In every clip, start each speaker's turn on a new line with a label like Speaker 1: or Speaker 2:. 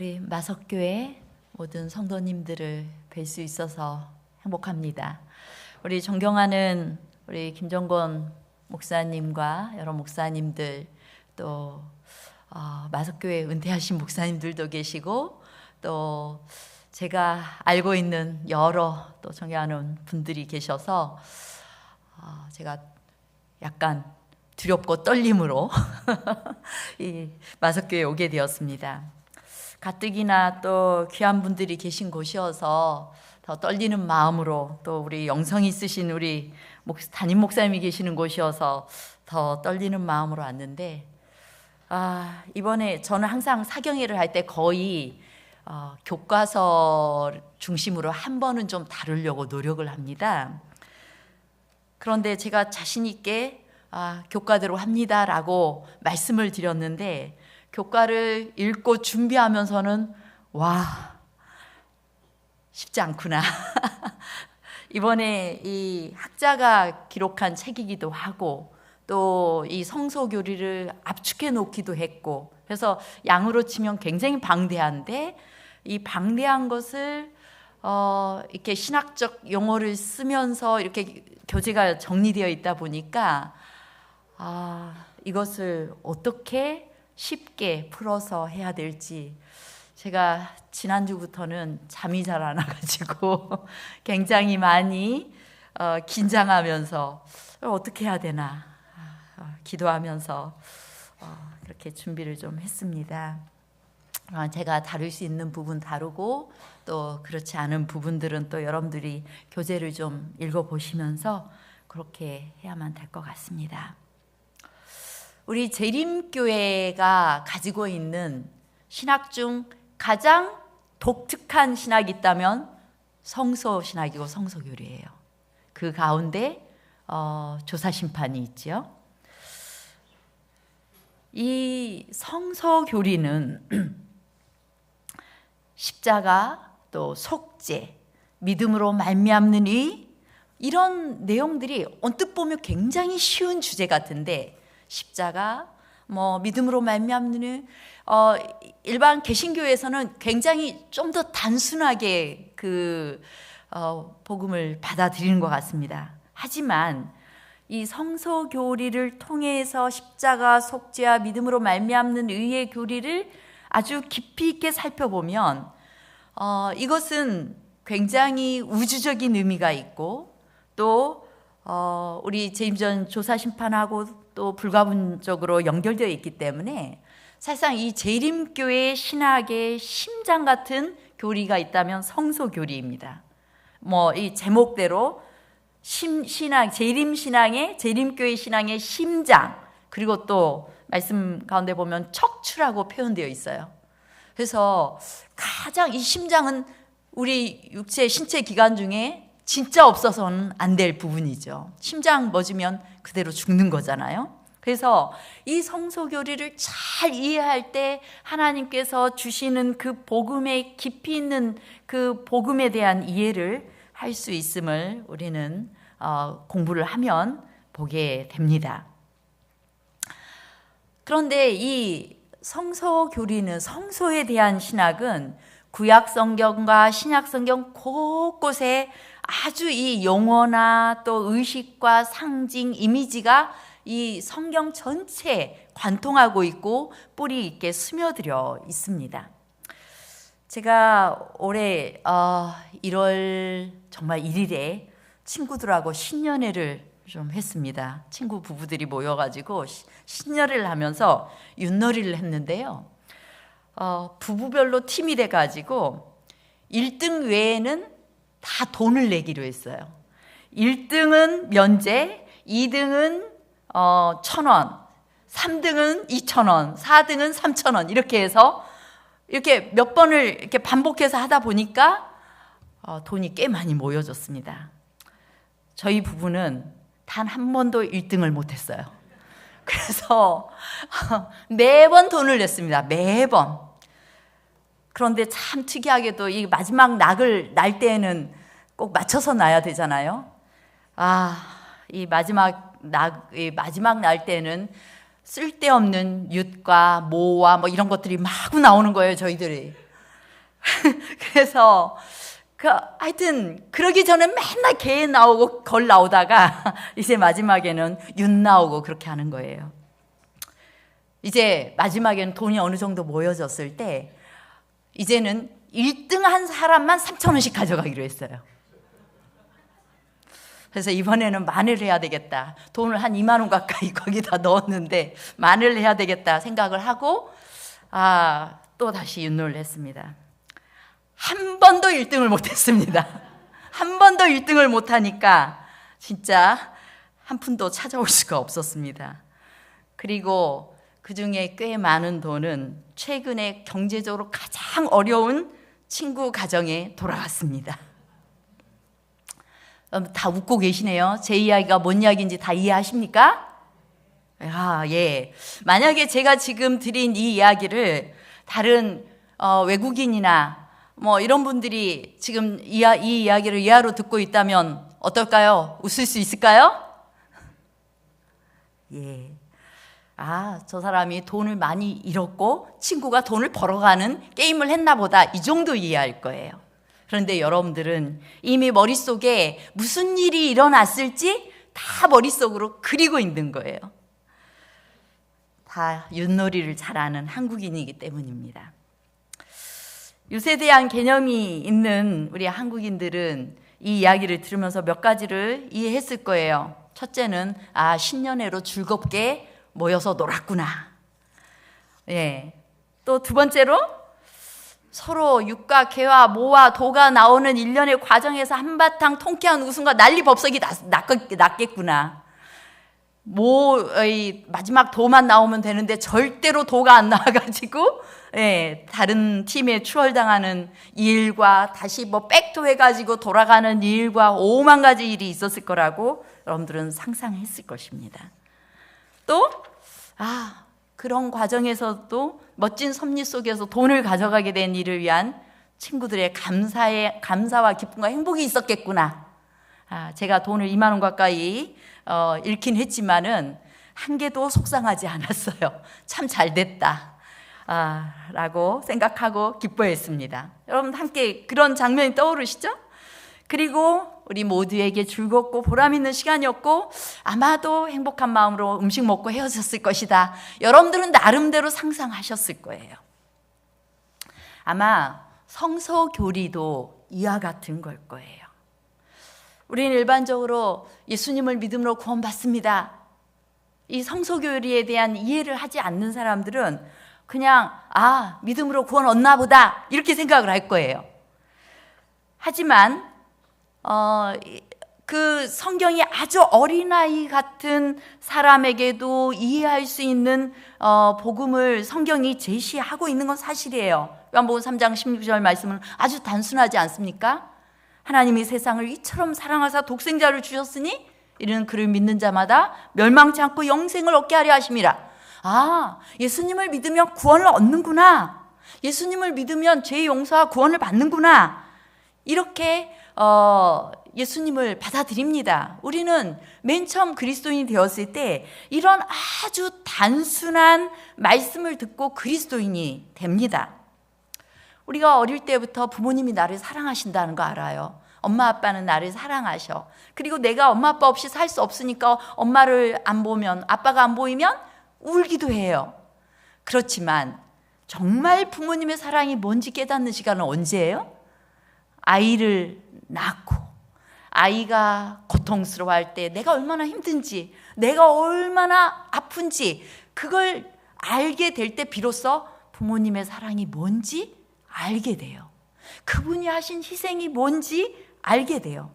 Speaker 1: 우리 마석교회 모든 성도님들을 뵐 수 있어서 행복합니다. 우리 존경하는 우리 김정권 목사님과 여러 목사님들 또 마석교회 은퇴하신 목사님들도 계시고 또 제가 알고 있는 여러 또 존경하는 분들이 계셔서 제가 약간 두렵고 떨림으로 이 마석교회에 오게 되었습니다. 가뜩이나 또 귀한 분들이 계신 곳이어서 더 떨리는 마음으로 또 우리 영성이 있으신 우리 담임 목사님이 계시는 곳이어서 더 떨리는 마음으로 왔는데 이번에 저는 항상 사경회를 할 때 거의 교과서 중심으로 한 번은 좀 다루려고 노력을 합니다. 그런데 제가 자신 있게 교과대로 합니다라고 말씀을 드렸는데 교과를 읽고 준비하면서는 쉽지 않구나. 이번에 이 학자가 기록한 책이기도 하고 또 이 성서교리를 압축해 놓기도 했고 그래서 양으로 치면 굉장히 방대한데 이 방대한 것을 이렇게 신학적 용어를 쓰면서 이렇게 교재가 정리되어 있다 보니까 이것을 어떻게 쉽게 풀어서 해야 될지 제가 지난주부터는 잠이 잘 안 와가지고 굉장히 많이 긴장하면서 어떻게 해야 되나 기도하면서 그렇게 준비를 좀 했습니다. 제가 다룰 수 있는 부분 다루고 또 그렇지 않은 부분들은 또 여러분들이 교재를 좀 읽어보시면서 그렇게 해야만 될 것 같습니다. 우리 재림교회가 가지고 있는 신학 중 가장 독특한 신학이 있다면 성서신학이고 성서교리예요. 그 가운데 조사심판이 있죠. 이 성서교리는 십자가 또 속죄, 믿음으로 말미암는 의 이런 내용들이 언뜻 보면 굉장히 쉬운 주제 같은데 십자가, 믿음으로 말미암는 일반 개신교에서는 굉장히 좀 더 단순하게 그 복음을 받아들이는 것 같습니다. 하지만 이 성서교리를 통해서 십자가, 속죄와 믿음으로 말미암는 의의 교리를 아주 깊이 있게 살펴보면 이것은 굉장히 우주적인 의미가 있고 또 우리 제임전 조사 심판하고 또 불가분적으로 연결되어 있기 때문에 사실상 이 재림교회 신학의 심장 같은 교리가 있다면 성서교리입니다. 이 제목대로 재림교회 신앙의 심장 그리고 또 말씀 가운데 보면 척추라고 표현되어 있어요. 그래서 가장 이 심장은 우리 신체 기관 중에 진짜 없어서는 안 될 부분이죠. 심장 멎으면 그대로 죽는 거잖아요. 그래서 이 성서교리를 잘 이해할 때 하나님께서 주시는 그 복음에 깊이 있는 그 복음에 대한 이해를 할 수 있음을 우리는 공부를 하면 보게 됩니다. 그런데 이 성서교리는 성서에 대한 신학은 구약 성경과 신약 성경 곳곳에 아주 이 용어나 또 의식과 상징, 이미지가 이 성경 전체에 관통하고 있고 뿌리 있게 스며들어 있습니다. 제가 올해 1월 정말 1일에 친구들하고 신년회를 좀 했습니다. 친구 부부들이 모여가지고 신년회를 하면서 윷놀이를 했는데요. 부부별로 팀이 돼가지고 1등 외에는 다 돈을 내기로 했어요. 1등은 면제, 2등은 1,000원, 3등은 2,000원, 4등은 3,000원 이렇게 해서 이렇게 몇 번을 이렇게 반복해서 하다 보니까 돈이 꽤 많이 모여졌습니다. 저희 부부는 단 한 번도 1등을 못했어요. 그래서 매번 돈을 냈습니다. 매번. 그런데 참 특이하게도 이 마지막 낙을 날 때에는 꼭 맞춰서 놔야 되잖아요. 이 마지막 날 때는 쓸데없는 윷과 모와 이런 것들이 마구 나오는 거예요, 저희들이. 그래서 하여튼 그러기 전에 맨날 개 나오고 걸 나오다가 이제 마지막에는 윤 나오고 그렇게 하는 거예요. 이제 마지막에는 돈이 어느 정도 모여졌을 때 이제는 1등 한 사람만 3,000원씩 가져가기로 했어요. 그래서 이번에는 만회를 해야 되겠다. 돈을 한 2만 원 가까이 거기다 넣었는데 만회를 해야 되겠다 생각을 하고 또 다시 윤노를 했습니다. 한 번도 1등을 못했습니다. 한 번도 1등을 못하니까 진짜 한 푼도 찾아올 수가 없었습니다. 그리고 그 중에 꽤 많은 돈은 최근에 경제적으로 가장 어려운 친구 가정에 돌아갔습니다. 다 웃고 계시네요. 제 이야기가 뭔 이야기인지 다 이해하십니까? 예. 만약에 제가 지금 드린 이 이야기를 다른 외국인이나 뭐 이런 분들이 지금 이 이야기를 이하로 듣고 있다면 어떨까요? 웃을 수 있을까요? 예. 저 사람이 돈을 많이 잃었고 친구가 돈을 벌어가는 게임을 했나 보다, 이 정도 이해할 거예요. 그런데 여러분들은 이미 머릿속에 무슨 일이 일어났을지 다 머릿속으로 그리고 있는 거예요. 다 윷놀이를 잘 아는 한국인이기 때문입니다. 유세에 대한 개념이 있는 우리 한국인들은 이 이야기를 들으면서 몇 가지를 이해했을 거예요. 첫째는 신년회로 즐겁게 모여서 놀았구나. 예. 또 두 번째로 서로 육과 개와 모와 도가 나오는 일련의 과정에서 한바탕 통쾌한 웃음과 난리법석이 났겠구나. 모의 마지막 도만 나오면 되는데 절대로 도가 안 나와가지고 다른 팀에 추월당하는 일과 다시 백도 해가지고 돌아가는 일과 5만 가지 일이 있었을 거라고 여러분들은 상상했을 것입니다. 또 그런 과정에서도 멋진 섭리 속에서 돈을 가져가게 된 일을 위한 친구들의 감사와 기쁨과 행복이 있었겠구나. 제가 돈을 2만 원 가까이 잃긴 했지만은 한 개도 속상하지 않았어요. 참 잘 됐다 라고 생각하고 기뻐했습니다. 여러분 함께 그런 장면이 떠오르시죠? 그리고 우리 모두에게 즐겁고 보람있는 시간이었고 아마도 행복한 마음으로 음식 먹고 헤어졌을 것이다. 여러분들은 나름대로 상상하셨을 거예요. 아마 성서교리도 이와 같은 걸 거예요. 우리는 일반적으로 예수님을 믿음으로 구원받습니다. 이 성서교리에 대한 이해를 하지 않는 사람들은 그냥 믿음으로 구원 얻나 보다 이렇게 생각을 할 거예요. 하지만 그 성경이 아주 어린아이 같은 사람에게도 이해할 수 있는 복음을 성경이 제시하고 있는 건 사실이에요. 요한복음 3장 16절 말씀은 아주 단순하지 않습니까? 하나님이 세상을 이처럼 사랑하사 독생자를 주셨으니 이는 그를 믿는 자마다 멸망치 않고 영생을 얻게 하려 하심이라. 예수님을 믿으면 구원을 얻는구나. 예수님을 믿으면 죄 용서와 구원을 받는구나. 이렇게 예수님을 받아들입니다. 우리는 맨 처음 그리스도인이 되었을 때 이런 아주 단순한 말씀을 듣고 그리스도인이 됩니다. 우리가 어릴 때부터 부모님이 나를 사랑하신다는 거 알아요. 엄마 아빠는 나를 사랑하셔. 그리고 내가 엄마 아빠 없이 살 수 없으니까 엄마를 안 보면, 아빠가 안 보이면 울기도 해요. 그렇지만 정말 부모님의 사랑이 뭔지 깨닫는 시간은 언제예요? 아이를 낳고 아이가 고통스러워할 때 내가 얼마나 힘든지, 내가 얼마나 아픈지 그걸 알게 될 때 비로소 부모님의 사랑이 뭔지 알게 돼요. 그분이 하신 희생이 뭔지 알게 돼요.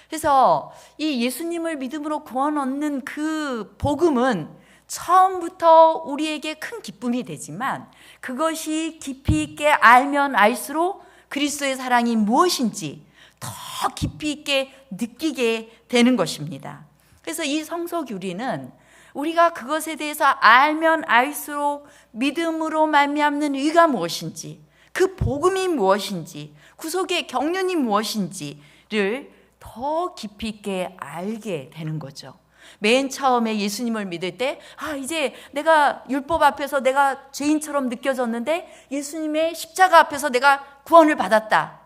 Speaker 1: 그래서 이 예수님을 믿음으로 구원 얻는 그 복음은 처음부터 우리에게 큰 기쁨이 되지만 그것이 깊이 있게 알면 알수록 그리스도의 사랑이 무엇인지 더 깊이 있게 느끼게 되는 것입니다. 그래서 이 성서교리는 우리가 그것에 대해서 알면 알수록 믿음으로 말미암는 의가 무엇인지, 그 복음이 무엇인지, 구속의 경륜이 무엇인지를 더 깊이 있게 알게 되는 거죠. 맨 처음에 예수님을 믿을 때 이제 내가 율법 앞에서 내가 죄인처럼 느껴졌는데 예수님의 십자가 앞에서 내가 구원을 받았다.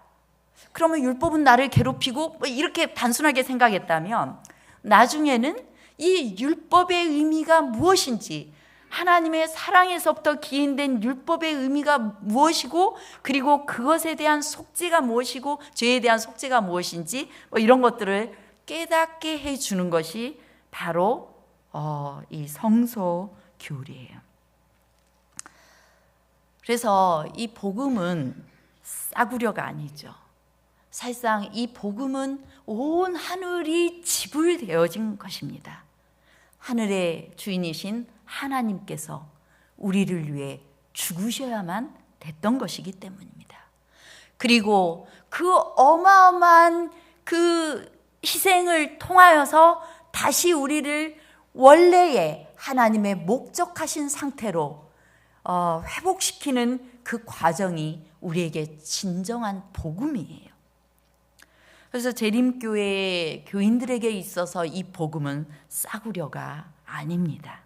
Speaker 1: 그러면 율법은 나를 괴롭히고 이렇게 단순하게 생각했다면 나중에는 이 율법의 의미가 무엇인지, 하나님의 사랑에서부터 기인된 율법의 의미가 무엇이고, 그리고 그것에 대한 속죄가 무엇이고 죄에 대한 속죄가 무엇인지 이런 것들을 깨닫게 해주는 것이 바로 이 성소교리예요. 그래서 이 복음은 싸구려가 아니죠. 사실상 이 복음은 온 하늘이 지불되어진 것입니다. 하늘의 주인이신 하나님께서 우리를 위해 죽으셔야만 됐던 것이기 때문입니다. 그리고 그 어마어마한 그 희생을 통하여서 다시 우리를 원래의 하나님의 목적하신 상태로 회복시키는 그 과정이 우리에게 진정한 복음이에요. 그래서 재림교회 교인들에게 있어서 이 복음은 싸구려가 아닙니다.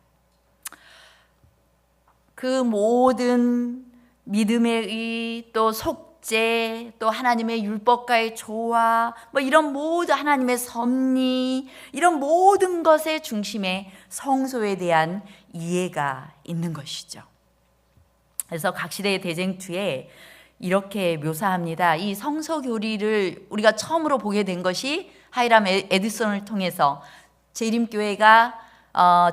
Speaker 1: 그 모든 믿음의 의, 또 속죄, 또 하나님의 율법과의 조화, 이런 모든 하나님의 섭리, 이런 모든 것의 중심에 성소에 대한 이해가 있는 것이죠. 그래서 각 시대의 대쟁투에 이렇게 묘사합니다. 이 성소교리를 우리가 처음으로 보게 된 것이 하이람 에디슨을 통해서 재림교회가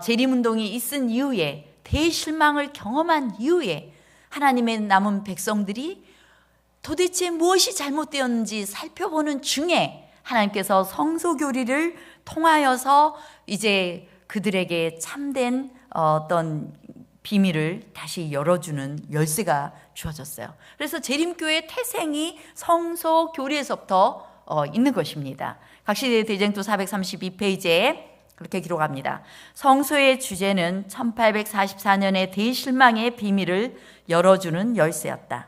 Speaker 1: 재림운동이 있은 이후에, 대실망을 경험한 이후에 하나님의 남은 백성들이 도대체 무엇이 잘못되었는지 살펴보는 중에 하나님께서 성소교리를 통하여서 이제 그들에게 참된 어떤 비밀을 다시 열어주는 열쇠가 주어졌어요. 그래서 재림교회의 태생이 성소교리에서부터 있는 것입니다. 각시대 대쟁투 432페이지에 그렇게 기록합니다. 성소의 주제는 1844년의 대실망의 비밀을 열어주는 열쇠였다.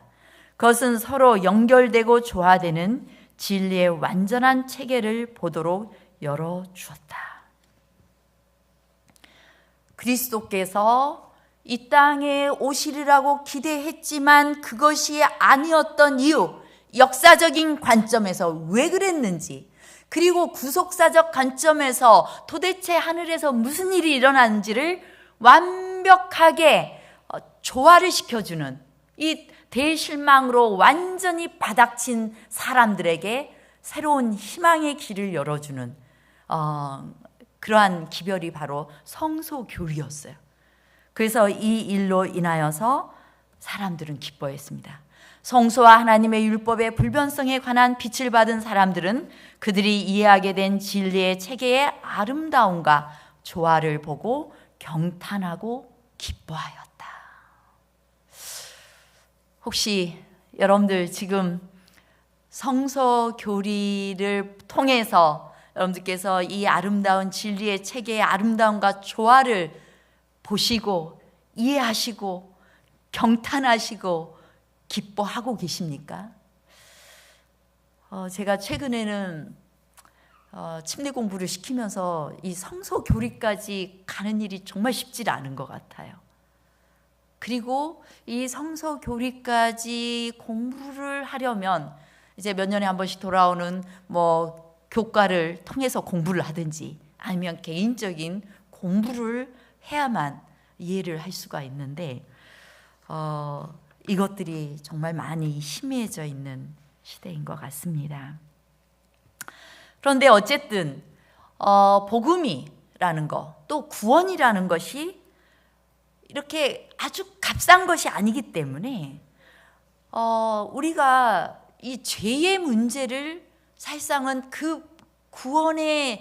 Speaker 1: 그것은 서로 연결되고 조화되는 진리의 완전한 체계를 보도록 열어주었다. 그리스도께서 이 땅에 오시리라고 기대했지만 그것이 아니었던 이유, 역사적인 관점에서 왜 그랬는지, 그리고 구속사적 관점에서 도대체 하늘에서 무슨 일이 일어나는지를 완벽하게 조화를 시켜주는, 이 대실망으로 완전히 바닥친 사람들에게 새로운 희망의 길을 열어주는 그러한 기별이 바로 성소교리였어요. 그래서 이 일로 인하여서 사람들은 기뻐했습니다. 성소와 하나님의 율법의 불변성에 관한 빛을 받은 사람들은 그들이 이해하게 된 진리의 체계의 아름다움과 조화를 보고 경탄하고 기뻐하였다. 혹시 여러분들 지금 성소교리를 통해서 여러분들께서 이 아름다운 진리의 체계의 아름다움과 조화를 보시고 이해하시고 경탄하시고 기뻐하고 계십니까? 제가 최근에는 침례 공부를 시키면서 이 성소교리까지 가는 일이 정말 쉽지 않은 것 같아요. 그리고 이 성소교리까지 공부를 하려면 이제 몇 년에 한 번씩 돌아오는 교과를 통해서 공부를 하든지 아니면 개인적인 공부를 해야만 이해를 할 수가 있는데 이것들이 정말 많이 희미해져 있는 시대인 것 같습니다. 그런데 어쨌든 복음이라는 것, 또 구원이라는 것이 이렇게 아주 값싼 것이 아니기 때문에 우리가 이 죄의 문제를 사실상은 그 구원이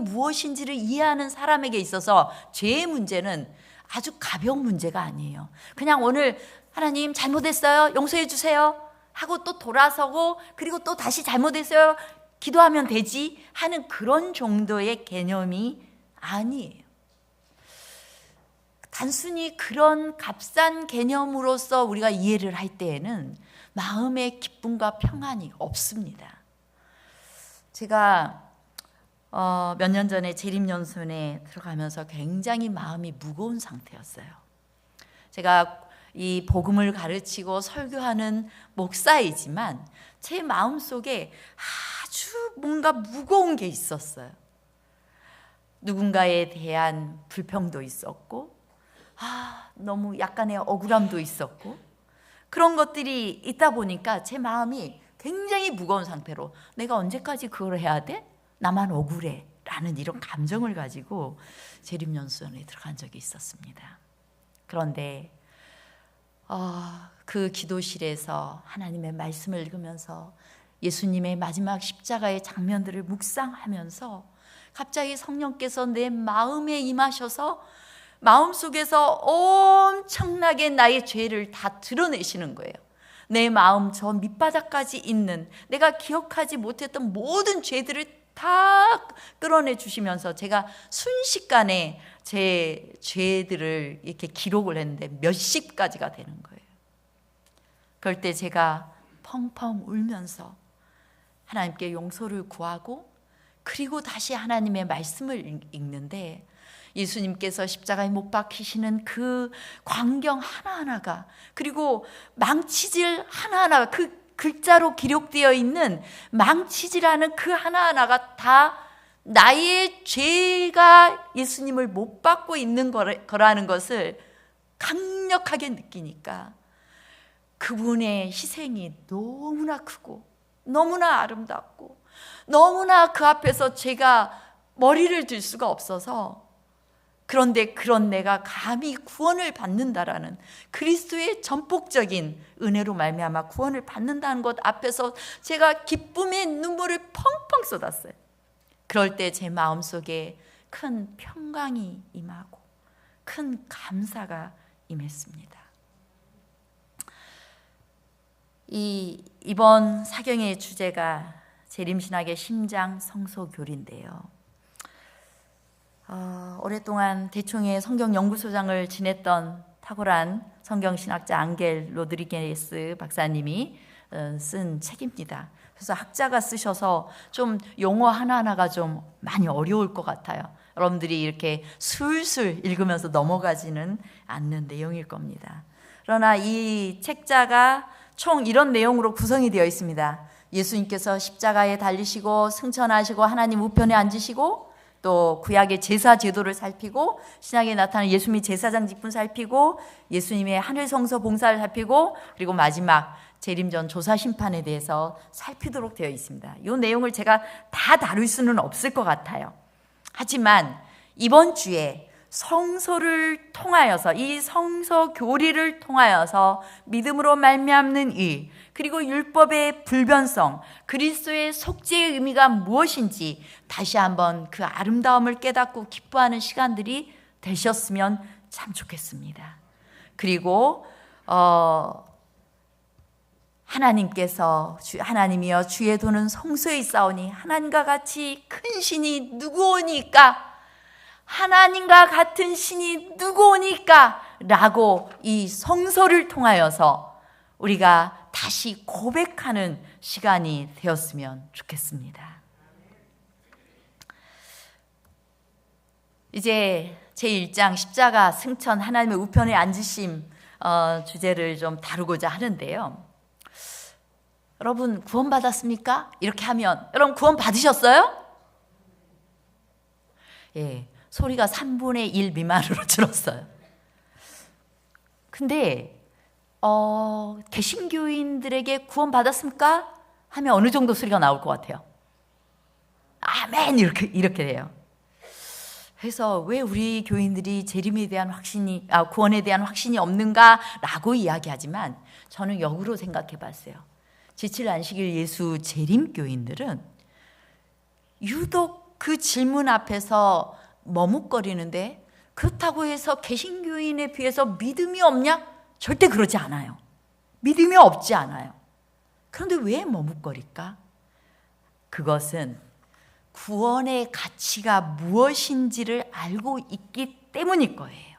Speaker 1: 무엇인지를 이해하는 사람에게 있어서 죄의 문제는 아주 가벼운 문제가 아니에요. 그냥 오늘 하나님 잘못했어요, 용서해 주세요 하고 또 돌아서고 그리고 또 다시 잘못했어요, 기도하면 되지 하는 그런 정도의 개념이 아니에요. 단순히 그런 값싼 개념으로서 우리가 이해를 할 때에는 마음의 기쁨과 평안이 없습니다. 제가 몇 년 전에 재림연수원에 들어가면서 굉장히 마음이 무거운 상태였어요. 제가 이 복음을 가르치고 설교하는 목사이지만 제 마음속에 아주 뭔가 무거운 게 있었어요. 누군가에 대한 불평도 있었고 너무 약간의 억울함도 있었고, 그런 것들이 있다 보니까 제 마음이 굉장히 무거운 상태로, 내가 언제까지 그걸 해야 돼? 나만 억울해 라는 이런 감정을 가지고 재림연수원에 들어간 적이 있었습니다. 그런데 그 기도실에서 하나님의 말씀을 읽으면서 예수님의 마지막 십자가의 장면들을 묵상하면서 갑자기 성령께서 내 마음에 임하셔서 마음속에서 엄청나게 나의 죄를 다 드러내시는 거예요. 내 마음 저 밑바닥까지 있는 내가 기억하지 못했던 모든 죄들을 다 끌어내 주시면서 제가 순식간에 제 죄들을 이렇게 기록을 했는데 몇십 가지가 되는 거예요. 그럴 때 제가 펑펑 울면서 하나님께 용서를 구하고, 그리고 다시 하나님의 말씀을 읽는데 예수님께서 십자가에 못 박히시는 그 광경 하나하나가, 그리고 망치질 하나하나가, 그 글자로 기록되어 있는 망치질하는 그 하나하나가 다 나의 죄가 예수님을 못 받고 있는 거라는 것을 강력하게 느끼니까 그분의 희생이 너무나 크고 너무나 아름답고 너무나 그 앞에서 제가 머리를 들 수가 없어서, 그런데 그런 내가 감히 구원을 받는다라는, 그리스도의 전폭적인 은혜로 말미암아 구원을 받는다는 것 앞에서 제가 기쁨의 눈물을 펑펑 쏟았어요. 그럴 때 제 마음속에 큰 평강이 임하고 큰 감사가 임했습니다. 이번 사경의 주제가 재림신학의 심장 성소교리인데요. 오랫동안 대총의 성경연구소장을 지냈던 탁월한 성경신학자 앙겔 로드리게스 박사님이 쓴 책입니다. 그래서 학자가 쓰셔서 좀 용어 하나하나가 좀 많이 어려울 것 같아요. 여러분들이 이렇게 술술 읽으면서 넘어가지는 않는 내용일 겁니다. 그러나 이 책자가 총 이런 내용으로 구성이 되어 있습니다. 예수님께서 십자가에 달리시고 승천하시고 하나님 우편에 앉으시고, 또 구약의 제사 제도를 살피고, 신약에 나타나는 예수님의 제사장 직분 살피고, 예수님의 하늘 성소 봉사를 살피고, 그리고 마지막 재림전 조사 심판에 대해서 살피도록 되어 있습니다. 이 내용을 제가 다 다룰 수는 없을 것 같아요. 하지만 이번 주에 성소를 통하여서, 이 성소 교리를 통하여서 믿음으로 말미암는 의, 그리고 율법의 불변성, 그리스도의 속죄의 의미가 무엇인지 다시 한번 그 아름다움을 깨닫고 기뻐하는 시간들이 되셨으면 참 좋겠습니다. 그리고 하나님께서 하나님이여 주의 도는 성소에 있사오니 하나님과 같이 큰 신이 누구오니까, 하나님과 같은 신이 누구오니까 라고 이 성소를 통하여서 우리가 다시 고백하는 시간이 되었으면 좋겠습니다. 이제 제1장 십자가 승천 하나님의 우편에 앉으심 주제를 좀 다루고자 하는데요. 여러분 구원받았습니까? 이렇게 하면 여러분 구원 받으셨어요? 예, 소리가 3분의 1 미만으로 줄었어요. 근데 개신교인들에게 구원받았습니까? 하면 어느 정도 소리가 나올 것 같아요? 아멘 이렇게 돼요. 그래서 왜 우리 교인들이 재림에 대한 구원에 대한 확신이 없는가라고 이야기하지만 저는 역으로 생각해 봤어요. 제7 안식일 예수 재림 교인들은 유독 그 질문 앞에서 머뭇거리는데, 그렇다고 해서 개신교인에 비해서 믿음이 없냐? 절대 그러지 않아요. 믿음이 없지 않아요. 그런데 왜 머뭇거릴까? 그것은 구원의 가치가 무엇인지를 알고 있기 때문일 거예요.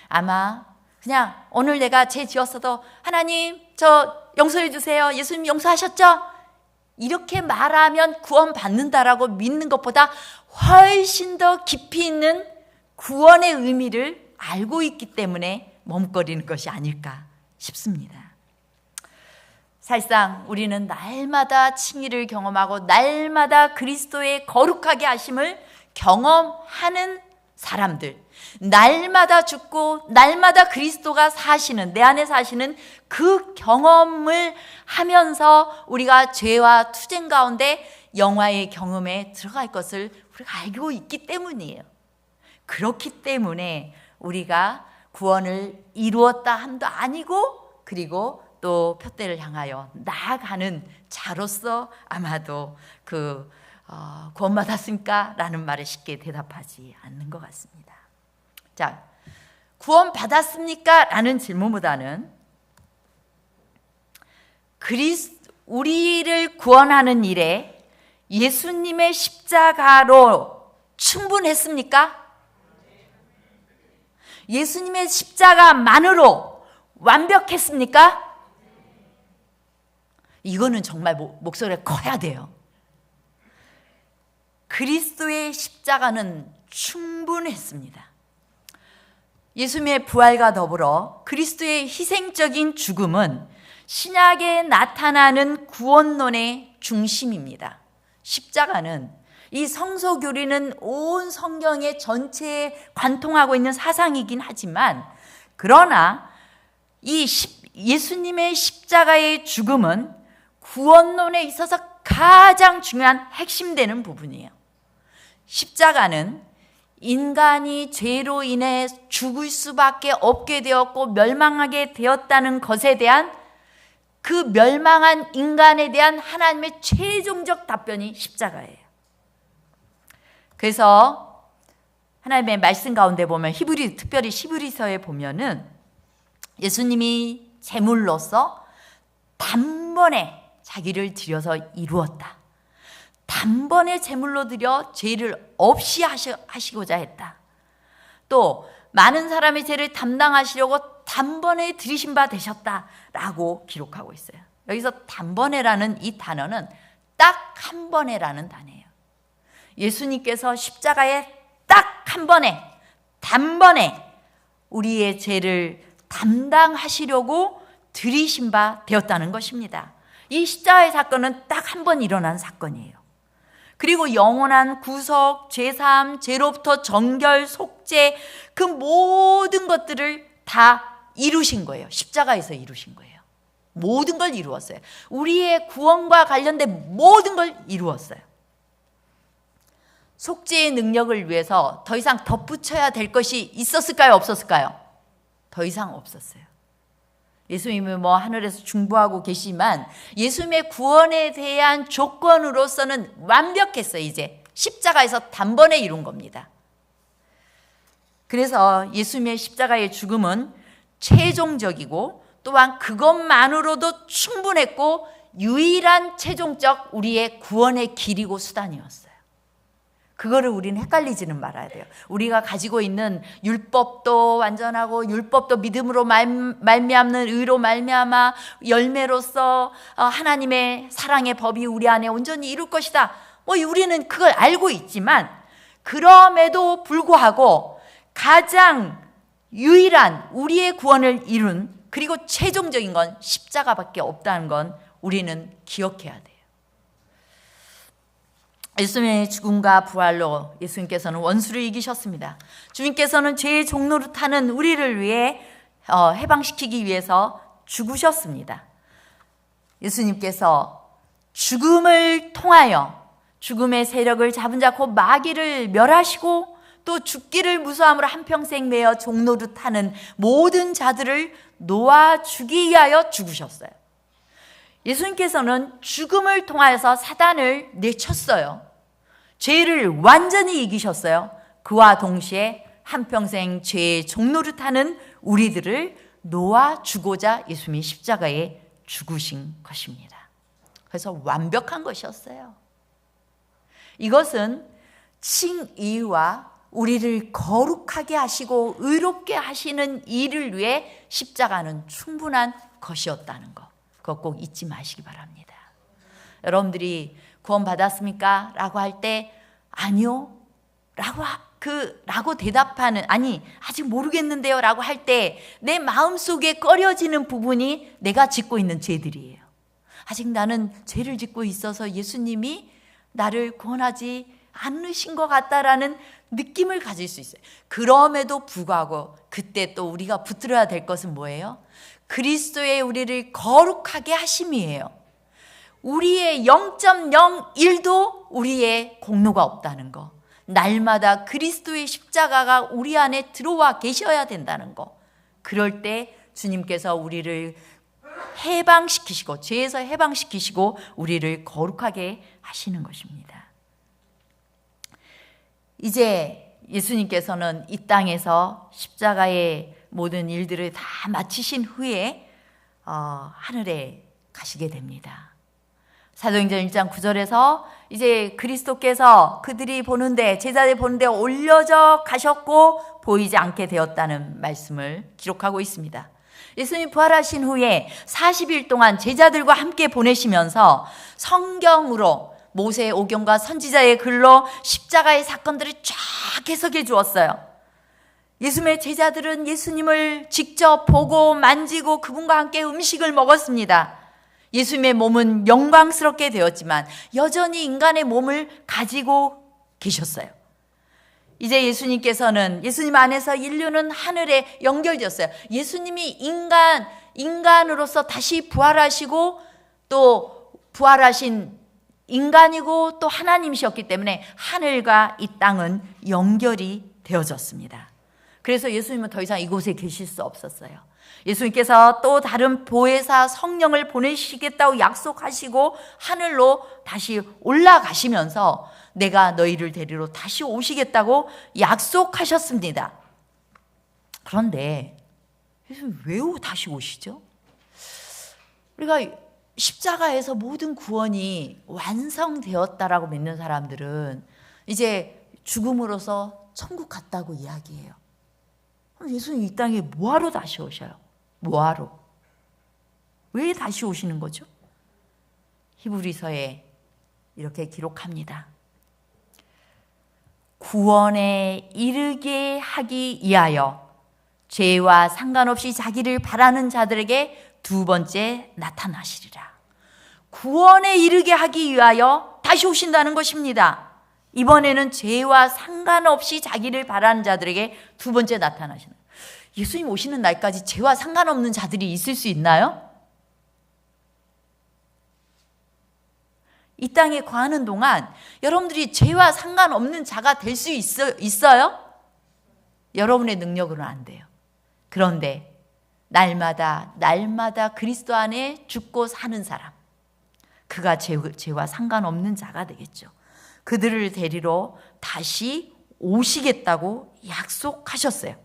Speaker 1: 아마 그냥 오늘 내가 죄 지었어도 하나님 저 용서해 주세요, 예수님 용서하셨죠? 이렇게 말하면 구원받는다라고 믿는 것보다 훨씬 더 깊이 있는 구원의 의미를 알고 있기 때문에 머뭇거리는 것이 아닐까 싶습니다. 사실상 우리는 날마다 칭의를 경험하고 날마다 그리스도의 거룩하게 하심을 경험하는 사람들, 날마다 죽고 날마다 그리스도가 사시는, 내 안에 사시는 그 경험을 하면서 우리가 죄와 투쟁 가운데 영화의 경험에 들어갈 것을 우리가 알고 있기 때문이에요. 그렇기 때문에 우리가 구원을 이루었다 함도 아니고, 그리고 또 표대를 향하여 나아가는 자로서 아마도 구원받았습니까? 라는 말에 쉽게 대답하지 않는 것 같습니다. 자, 구원받았습니까? 라는 질문보다는 우리를 구원하는 일에 예수님의 십자가로 충분했습니까? 예수님의 십자가만으로 완벽했습니까? 이거는 정말 목소리가 커야 돼요. 그리스도의 십자가는 충분했습니다. 예수님의 부활과 더불어 그리스도의 희생적인 죽음은 신약에 나타나는 구원론의 중심입니다. 십자가는, 이 성소교리는 온 성경의 전체에 관통하고 있는 사상이긴 하지만, 그러나 이 예수님의 십자가의 죽음은 구원론에 있어서 가장 중요한 핵심되는 부분이에요. 십자가는 인간이 죄로 인해 죽을 수밖에 없게 되었고 멸망하게 되었다는 것에 대한, 그 멸망한 인간에 대한 하나님의 최종적 답변이 십자가예요. 그래서 하나님의 말씀 가운데 보면 특별히 히브리서에 보면은 예수님이 제물로서 단번에 자기를 드려서 이루었다. 단번에 제물로 드려 죄를 없이 하시고자 했다. 또 많은 사람의 죄를 담당하시려고 단번에 들이신 바 되셨다라고 기록하고 있어요. 여기서 단번에라는 이 단어는 딱 한 번에라는 단어예요. 예수님께서 십자가에 딱 한 번에, 단번에 우리의 죄를 담당하시려고 들이신 바 되었다는 것입니다. 이 십자가의 사건은 딱 한 번 일어난 사건이에요. 그리고 영원한 구속, 죄사함, 죄로부터 정결, 속죄, 그 모든 것들을 다 이루신 거예요. 십자가에서 이루신 거예요. 모든 걸 이루었어요. 우리의 구원과 관련된 모든 걸 이루었어요. 속죄의 능력을 위해서 더 이상 덧붙여야 될 것이 있었을까요? 없었을까요? 더 이상 없었어요. 예수님이 하늘에서 중보하고 계시지만 예수님의 구원에 대한 조건으로서는 완벽했어요. 이제 십자가에서 단번에 이룬 겁니다. 그래서 예수님의 십자가의 죽음은 최종적이고 또한 그것만으로도 충분했고 유일한 최종적 우리의 구원의 길이고 수단이었어요. 그거를 우리는 헷갈리지는 말아야 돼요. 우리가 가지고 있는 율법도 완전하고 율법도 믿음으로 말미암는 의로 말미암아 열매로서 하나님의 사랑의 법이 우리 안에 온전히 이룰 것이다. 우리는 그걸 알고 있지만 그럼에도 불구하고 가장 유일한 우리의 구원을 이룬, 그리고 최종적인 건 십자가밖에 없다는 건 우리는 기억해야 돼요. 예수님의 죽음과 부활로 예수님께서는 원수를 이기셨습니다. 주님께서는 죄의 종로를 타는 우리를 위해 해방시키기 위해서 죽으셨습니다. 예수님께서 죽음을 통하여 죽음의 세력을 잡은 자 곧 마귀를 멸하시고 또 죽기를 무서함으로 한평생 매어 종로를 타는 모든 자들을 놓아주기 위하여 죽으셨어요. 예수님께서는 죽음을 통하여서 사단을 내쳤어요. 죄를 완전히 이기셨어요. 그와 동시에 한평생 죄의 종로를 타는 우리들을 놓아주고자 예수님이 십자가에 죽으신 것입니다. 그래서 완벽한 것이었어요. 이것은 칭의와 우리를 거룩하게 하시고 의롭게 하시는 일을 위해 십자가는 충분한 것이었다는 것, 그거 꼭 잊지 마시기 바랍니다. 여러분들이 구원 받았습니까? 라고 할 때 아니요 라고 대답하는, 아니 아직 모르겠는데요 라고 할 때 내 마음속에 꺼려지는 부분이 내가 짓고 있는 죄들이에요. 아직 나는 죄를 짓고 있어서 예수님이 나를 구원하지 않으신 것 같다라는 느낌을 가질 수 있어요. 그럼에도 불구하고 그때 또 우리가 붙들어야 될 것은 뭐예요? 그리스도의 우리를 거룩하게 하심이에요. 우리의 0.01도 우리의 공로가 없다는 거, 날마다 그리스도의 십자가가 우리 안에 들어와 계셔야 된다는 거. 그럴 때 주님께서 우리를 해방시키시고, 죄에서 해방시키시고 우리를 거룩하게 하시는 것입니다. 이제 예수님께서는 이 땅에서 십자가의 모든 일들을 다 마치신 후에 하늘에 가시게 됩니다. 사도행전 1장 9절에서 이제 그리스도께서 그들이 보는데, 제자들이 보는데 올려져 가셨고 보이지 않게 되었다는 말씀을 기록하고 있습니다. 예수님이 부활하신 후에 40일 동안 제자들과 함께 보내시면서 성경으로 모세의 오경과 선지자의 글로 십자가의 사건들을 쫙 해석해 주었어요. 예수님의 제자들은 예수님을 직접 보고 만지고 그분과 함께 음식을 먹었습니다. 예수님의 몸은 영광스럽게 되었지만 여전히 인간의 몸을 가지고 계셨어요. 이제 예수님 안에서 인류는 하늘에 연결되었어요. 예수님이 인간으로서 다시 부활하시고 또 부활하신 인간이고 또 하나님이셨기 때문에 하늘과 이 땅은 연결이 되어졌습니다. 그래서 예수님은 더 이상 이곳에 계실 수 없었어요. 예수님께서 또 다른 보혜사 성령을 보내시겠다고 약속하시고 하늘로 다시 올라가시면서 내가 너희를 데리러 다시 오시겠다고 약속하셨습니다. 그런데 왜 다시 오시죠? 우리가 십자가에서 모든 구원이 완성되었다라고 믿는 사람들은 이제 죽음으로써 천국 갔다고 이야기해요. 예수님 이 땅에 뭐하러 다시 오셔요? 뭐하러? 왜 다시 오시는 거죠? 히브리서에 이렇게 기록합니다. 구원에 이르게 하기 위하여 죄와 상관없이 자기를 바라는 자들에게 두 번째 나타나시리라. 구원에 이르게 하기 위하여 다시 오신다는 것입니다. 이번에는 죄와 상관없이 자기를 바라는 자들에게 두 번째 나타나시는. 예수님 오시는 날까지 죄와 상관없는 자들이 있을 수 있나요? 이 땅에 거하는 동안 여러분들이 죄와 상관없는 자가 될 수 있어요? 여러분의 능력으로는 안 돼요. 그런데 날마다 그리스도 안에 죽고 사는 사람, 그가 죄와 상관없는 자가 되겠죠. 그들을 데리러 다시 오시겠다고 약속하셨어요.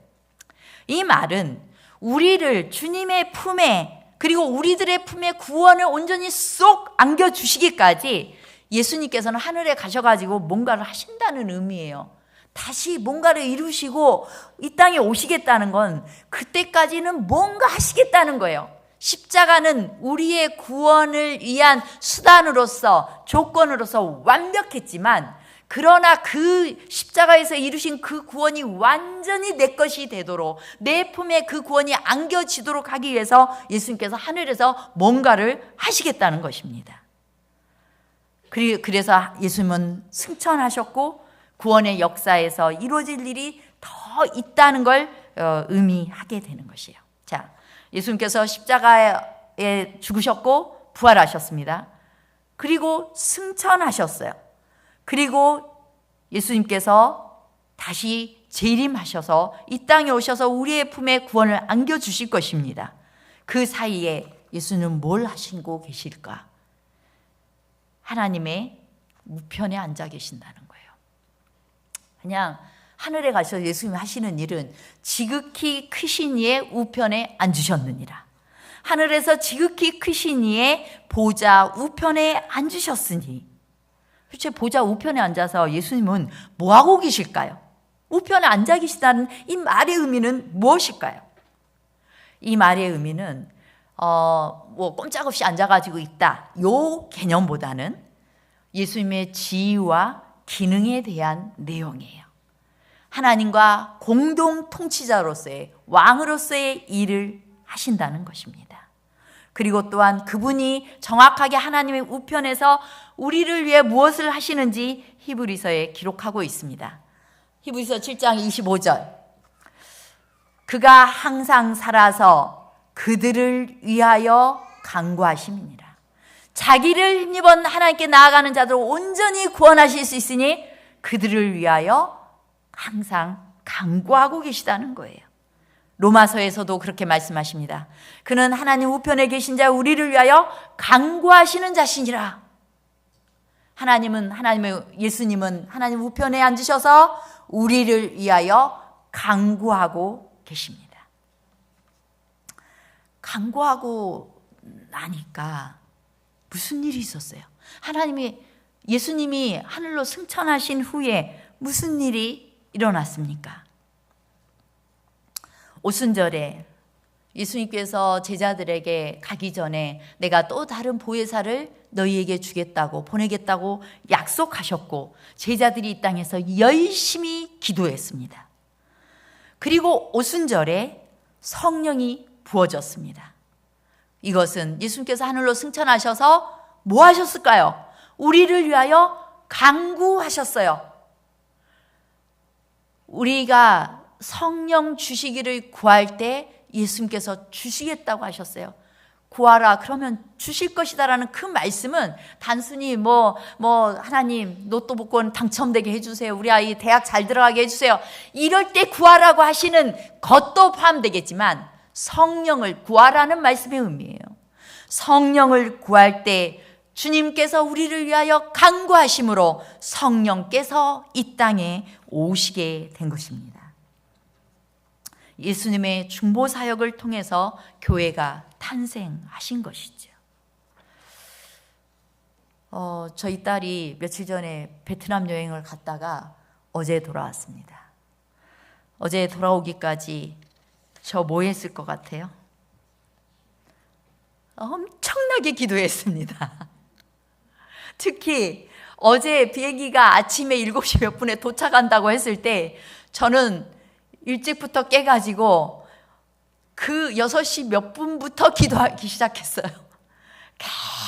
Speaker 1: 이 말은 우리를 주님의 품에, 그리고 우리들의 품에 구원을 온전히 쏙 안겨주시기까지 예수님께서는 하늘에 가셔가지고 뭔가를 하신다는 의미예요. 다시 뭔가를 이루시고 이 땅에 오시겠다는 건 그때까지는 뭔가 하시겠다는 거예요. 십자가는 우리의 구원을 위한 수단으로서, 조건으로서 완벽했지만, 그러나 그 십자가에서 이루신 그 구원이 완전히 내 것이 되도록, 내 품에 그 구원이 안겨지도록 하기 위해서 예수님께서 하늘에서 뭔가를 하시겠다는 것입니다. 그래서 예수님은 승천하셨고 구원의 역사에서 이루어질 일이 더 있다는 걸 의미하게 되는 것이에요. 자, 예수님께서 십자가에 죽으셨고 부활하셨습니다. 그리고 승천하셨어요. 그리고 예수님께서 다시 재림하셔서 이 땅에 오셔서 우리의 품에 구원을 안겨주실 것입니다. 그 사이에 예수는 뭘 하시고 계실까? 하나님의 우편에 앉아 계신다는 거예요. 그냥 하늘에 가셔서 예수님이 하시는 일은 지극히 크신 이의 우편에 앉으셨느니라. 하늘에서 지극히 크신 이의 보좌 우편에 앉으셨으니. 도대체 보좌 우편에 앉아서 예수님은 뭐하고 계실까요? 우편에 앉아 계시다는 이 말의 의미는 무엇일까요? 이 말의 의미는 뭐 꼼짝없이 앉아가지고 있다. 요 개념보다는 예수님의 지위와 기능에 대한 내용이에요. 하나님과 공동 통치자로서의 왕으로서의 일을 하신다는 것입니다. 그리고 또한 그분이 정확하게 하나님의 우편에서 우리를 위해 무엇을 하시는지 히브리서에 기록하고 있습니다. 히브리서 7장 25절. 그가 항상 살아서 그들을 위하여 간구하심이니라. 자기를 힘입어 하나님께 나아가는 자들을 온전히 구원하실 수 있으니 그들을 위하여 항상 간구하고 계시다는 거예요. 로마서에서도 그렇게 말씀하십니다. 그는 하나님 우편에 계신 자 우리를 위하여 간구하시는 자신이라. 예수님은 하나님 우편에 앉으셔서 우리를 위하여 간구하고 계십니다. 간구하고 나니까 무슨 일이 있었어요? 예수님이 하늘로 승천하신 후에 무슨 일이 일어났습니까? 오순절에 예수님께서 제자들에게 가기 전에 내가 또 다른 보혜사를 너희에게 주겠다고 보내겠다고 약속하셨고 제자들이 이 땅에서 열심히 기도했습니다. 그리고 오순절에 성령이 부어졌습니다. 이것은 예수님께서 하늘로 승천하셔서 뭐 하셨을까요? 우리를 위하여 간구하셨어요. 우리가 성령 주시기를 구할 때 예수님께서 주시겠다고 하셨어요. 구하라 그러면 주실 것이다라는 그 말씀은 단순히 하나님 로또 복권 당첨되게 해주세요. 우리 아이 대학 잘 들어가게 해주세요. 이럴 때 구하라고 하시는 것도 포함되겠지만 성령을 구하라는 말씀의 의미예요. 성령을 구할 때 주님께서 우리를 위하여 간구하심으로 성령께서 이 땅에 오시게 된 것입니다. 예수님의 중보 사역을 통해서 교회가 탄생하신 것이죠. 저희 딸이 며칠 전에 베트남 여행을 갔다가 어제 돌아왔습니다. 어제 돌아오기까지 저 뭐 했을 것 같아요? 엄청나게 기도했습니다. 특히 어제 비행기가 아침에 7시 몇 분에 도착한다고 했을 때 저는 일찍부터 깨가지고 그 6시 몇 분부터 기도하기 시작했어요.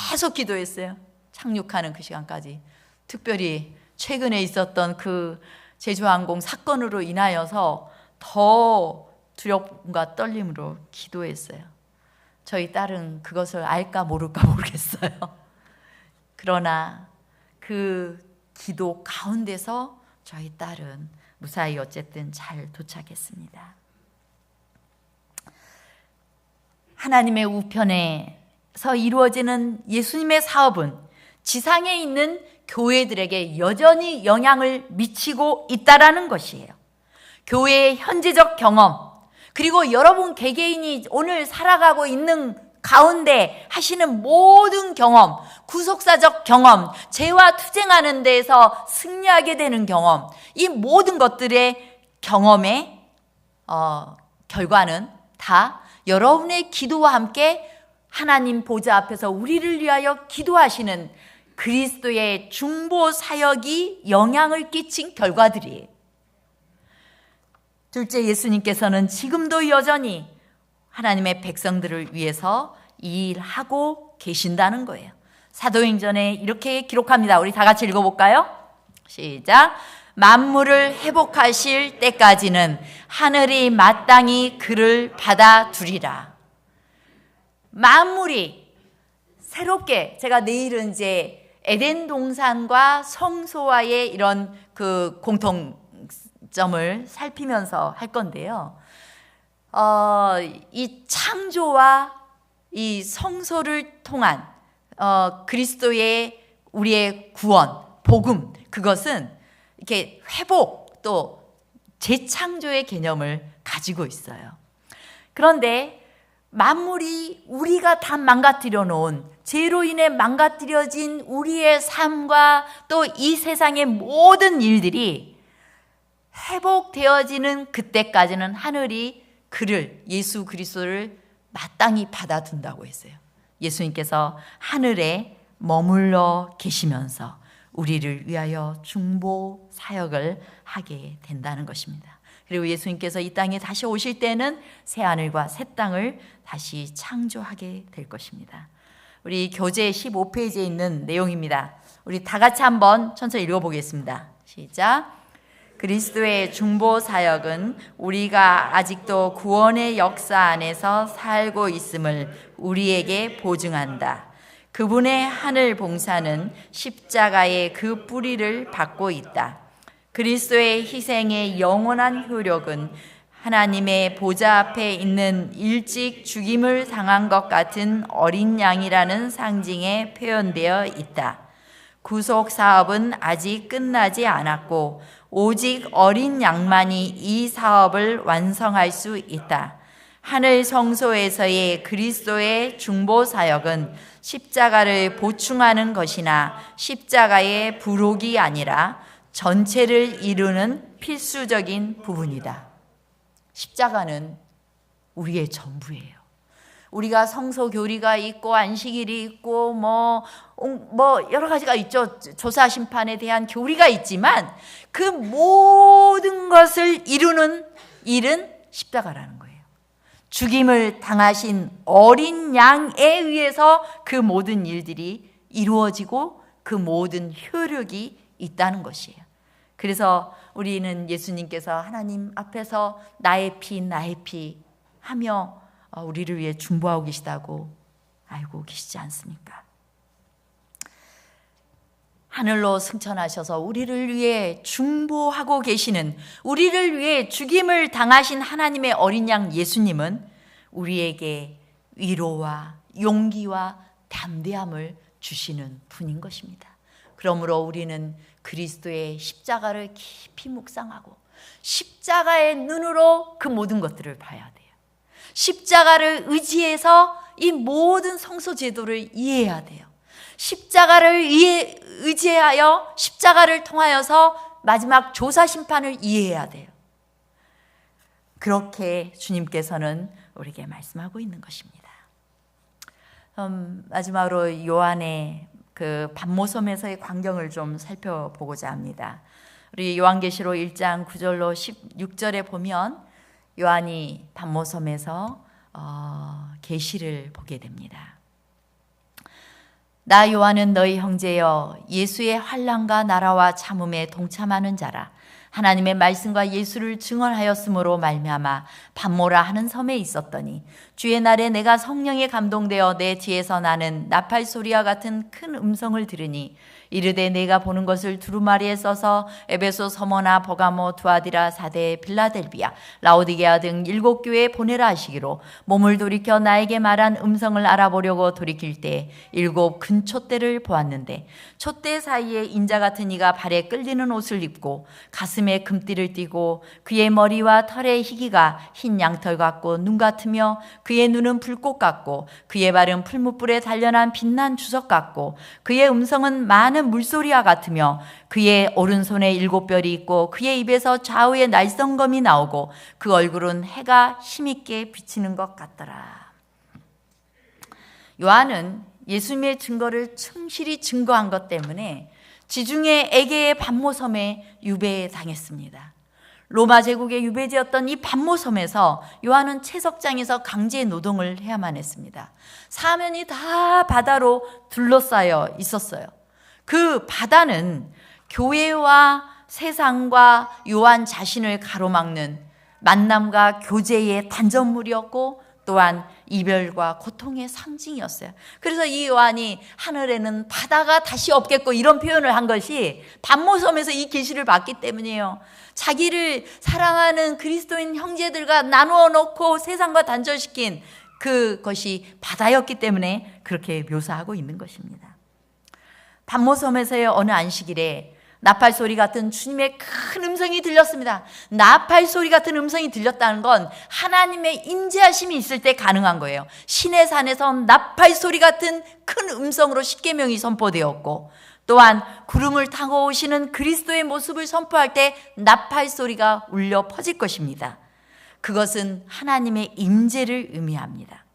Speaker 1: 계속 기도했어요. 착륙하는 그 시간까지. 특별히 최근에 있었던 그 제주항공 사건으로 인하여서 더 두려움과 떨림으로 기도했어요. 저희 딸은 그것을 알까 모를까 모르겠어요. 그러나 그 기도 가운데서 저희 딸은 무사히 어쨌든 잘 도착했습니다. 하나님의 우편에서 이루어지는 예수님의 사업은 지상에 있는 교회들에게 여전히 영향을 미치고 있다라는 것이에요. 교회의 현재적 경험, 그리고 여러분 개개인이 오늘 살아가고 있는 가운데 하시는 모든 경험, 구속사적 경험, 죄와 투쟁하는 데에서 승리하게 되는 경험, 이 모든 것들의 경험의 결과는 다 여러분의 기도와 함께 하나님 보좌 앞에서 우리를 위하여 기도하시는 그리스도의 중보 사역이 영향을 끼친 결과들이에요. 둘째, 예수님께서는 지금도 여전히 하나님의 백성들을 위해서 일하고 계신다는 거예요. 사도행전에 이렇게 기록합니다. 우리 다 같이 읽어볼까요? 시작. 만물을 회복하실 때까지는 하늘이 마땅히 그를 받아두리라. 만물이 새롭게, 제가 내일은 이제 에덴 동산과 성소와의 이런 그 공통점을 살피면서 할 건데요. 이 창조와 이 성소를 통한 그리스도의 우리의 구원, 복음, 그것은 이렇게 회복 또 재창조의 개념을 가지고 있어요. 그런데 만물이 우리가 다 망가뜨려 놓은, 죄로 인해 망가뜨려진 우리의 삶과 또 이 세상의 모든 일들이 회복되어지는 그때까지는 하늘이 그를, 예수 그리스도를 마땅히 받아둔다고 했어요. 예수님께서 하늘에 머물러 계시면서 우리를 위하여 중보 사역을 하게 된다는 것입니다. 그리고 예수님께서 이 땅에 다시 오실 때는 새 하늘과 새 땅을 다시 창조하게 될 것입니다. 우리 교재 15페이지에 있는 내용입니다. 우리 다 같이 한번 천천히 읽어보겠습니다. 시작. 그리스도의 중보 사역은 우리가 아직도 구원의 역사 안에서 살고 있음을 우리에게 보증한다. 그분의 하늘 봉사는 십자가의 그 뿌리를 받고 있다. 그리스도의 희생의 영원한 효력은 하나님의 보좌 앞에 있는 일찍 죽임을 당한 것 같은 어린 양이라는 상징에 표현되어 있다. 구속 사업은 아직 끝나지 않았고 오직 어린 양만이 이 사업을 완성할 수 있다. 하늘 성소에서의 그리스도의 중보 사역은 십자가를 보충하는 것이나 십자가의 부록이 아니라 전체를 이루는 필수적인 부분이다. 십자가는 우리의 전부예요. 우리가 성소 교리가 있고 안식일이 있고 뭐 여러 가지가 있죠. 조사 심판에 대한 교리가 있지만 그 모든 것을 이루는 일은 십자가라는 거예요. 죽임을 당하신 어린 양에 의해서 그 모든 일들이 이루어지고 그 모든 효력이 있다는 것이에요. 그래서 우리는 예수님께서 하나님 앞에서 나의 피 하며 우리를 위해 중보하고 계시다고 알고 계시지 않습니까? 하늘로 승천하셔서 우리를 위해 중보하고 계시는, 우리를 위해 죽임을 당하신 하나님의 어린 양 예수님은 우리에게 위로와 용기와 담대함을 주시는 분인 것입니다. 그러므로 우리는 그리스도의 십자가를 깊이 묵상하고 십자가의 눈으로 그 모든 것들을 봐야 돼요. 십자가를 의지해서 이 모든 성소 제도를 이해해야 돼요. 십자가를 의지하여 십자가를 통하여서 마지막 조사 심판을 이해해야 돼요. 그렇게 주님께서는 우리에게 말씀하고 있는 것입니다. 마지막으로 요한의 그 반모섬에서의 광경을 좀 살펴보고자 합니다. 우리 요한계시록 1장 9절로 16절에 보면 요한이 반모섬에서 계시를 보게 됩니다. 나 요한은 너희 형제여 예수의 환난과 나라와 참음에 동참하는 자라. 하나님의 말씀과 예수를 증언하였으므로 말미암아 반모라 하는 섬에 있었더니 주의 날에 내가 성령에 감동되어 내 뒤에서 나는 나팔 소리와 같은 큰 음성을 들으니 이르되 내가 보는 것을 두루마리에 써서 에베소, 서머나, 버가모, 두아디라, 사데, 빌라델비아, 라오디게아 등 7교회에 보내라 하시기로 몸을 돌이켜 나에게 말한 음성을 알아보려고 돌이킬 때 7 큰 촛대를 보았는데 촛대 사이에 인자 같은 이가 발에 끌리는 옷을 입고 가슴에 금띠를 띠고 그의 머리와 털의 희기가 흰 양털 같고 눈 같으며 그의 눈은 불꽃 같고 그의 발은 풀무불에 단련한 빛난 주석 같고 그의 음성은 많은 물소리와 같으며 그의 오른손에 7별이 있고 그의 입에서 좌우에 날성검이 나오고 그 얼굴은 해가 힘있게 비치는 것 같더라. 요한은 예수님의 증거를 충실히 증거한 것 때문에 지중해 에게의 반모섬에 유배당했습니다. 로마 제국의 유배지였던 이 반모섬에서 요한은 채석장에서 강제 노동을 해야만 했습니다. 사면이 다 바다로 둘러싸여 있었어요. 그 바다는 교회와 세상과 요한 자신을 가로막는 만남과 교제의 단전물이었고 또한 이별과 고통의 상징이었어요. 그래서 이 요한이 하늘에는 바다가 다시 없겠고 이런 표현을 한 것이 반모섬에서 이 계시를 받기 때문이에요. 자기를 사랑하는 그리스도인 형제들과 나누어 놓고 세상과 단절시킨 그것이 바다였기 때문에 그렇게 묘사하고 있는 것입니다. 반모섬에서의 어느 안식일에 나팔 소리 같은 주님의 큰 음성이 들렸습니다. 나팔 소리 같은 음성이 들렸다는 건 하나님의 임재하심이 있을 때 가능한 거예요. 신의 산에서 나팔 소리 같은 큰 음성으로 십계명이 선포되었고 또한 구름을 타고 오시는 그리스도의 모습을 선포할 때 나팔 소리가 울려 퍼질 것입니다. 그것은 하나님의 임재를 의미합니다.